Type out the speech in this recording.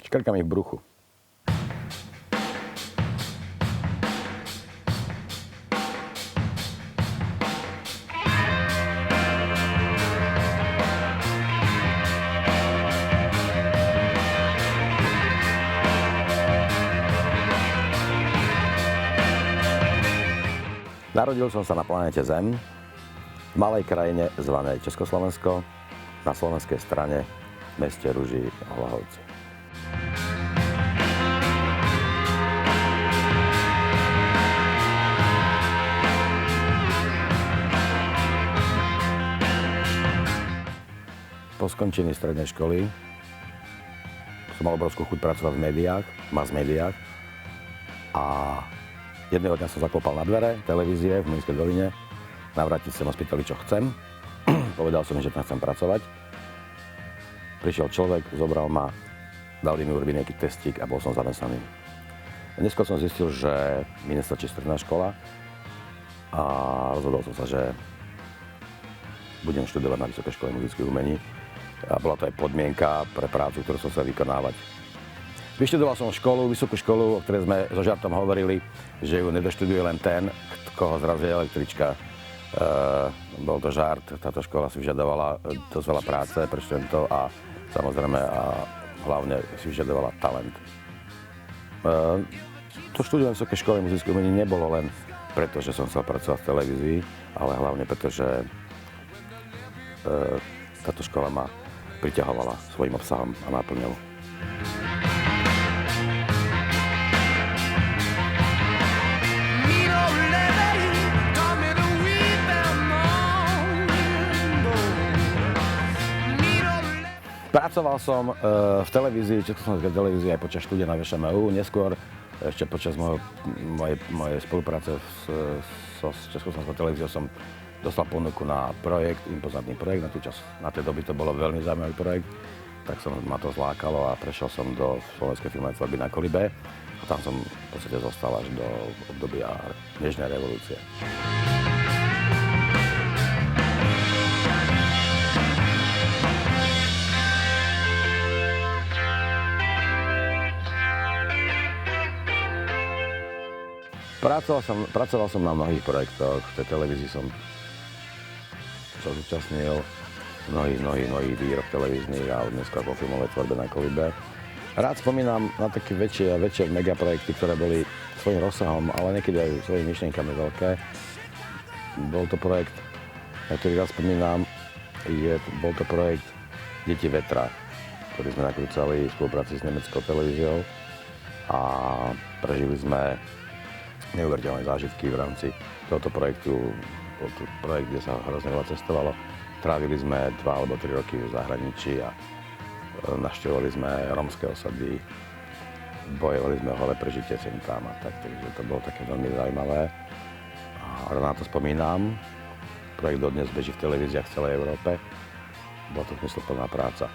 Škrka mi v bruchu. Narodil som sa na planéte Zem, v malej krajine zvanej Československo, na slovenskej strane v meste Ruží Hlahovci. Po skončení strednej školy som mal obrovskú chuť pracovať v médiách, mass médiách a jedného dňa som zaklopal na dvere televízie v Mlynskej doline. Navrátiť sa ma spýtali, čo chcem. Povedal som im, že tam chcem pracovať. Prišiel človek, zobral ma, dali mi urobiť nejaký testík a bol som zamestnaný. Neskôr som zistil, že mi nestačí stredná škola a rozhodol som sa, že budem študovať na Vysokej škole muzických umení. A bola to aj podmienka pre prácu, ktorú som chcel vykonávať. Vyštudoval som vysokú školu, o ktorej sme so žartom hovorili, že ju nedoštuduje len ten, koho zrazí električka. Bol to žart, táto škola si vyžadovala dosť veľa práce pre študentov a samozrejme a hlavne si vyžadovala talent. To štúdium v Vysokej škole muzických umení nebolo len preto, že som chcel pracovať v televízii, ale hlavne preto, že táto škola ma priťahovala svojím obsahom a náplňou. Pracoval som v televízii, Československej televízii aj počas štúdia na VŠMU, neskôr ešte počas mojej spolupráce s Československou televíziou som dostal ponuku na projekt, impozantný projekt, na tej doby to bolo veľmi zaujímavý projekt, tak ma to zlákalo a prešiel som do slovenskej filmovej tvorby na Kolibe a tam som v podstate zostal až do obdobia Nežnej revolúcie. Pracoval som na mnohých projektoch, v tej televízii som sa zúčastnil mnohých výrob televíznych a dneska po filmovej tvorbe na Kolibe. Rád spomínam na také väčšie a väčšie megaprojekty, ktoré boli svojím rozsahom, ale niekedy aj svojimi myšlienkami veľké. Bol to projekt, na ktorý rád spomínam, bol to projekt Deti vetra, ktorý sme nakrúcali v spolupráci s nemeckou televíziou a prežili sme neuveriteľné zážitky v rámci tohto projektu. Bol to projekt, kde sa hrozne veľa cestovalo. Trávili sme 2 alebo 3 roky v zahraničí a navštevovali sme rómske osady, bojovali sme hore prežitie sem tam a tak, takže to bolo také veľmi zaujímavé. A na to spomínam. Projekt dodnes beží v televíziách v celej Európe. Bola to zmysluplná práca.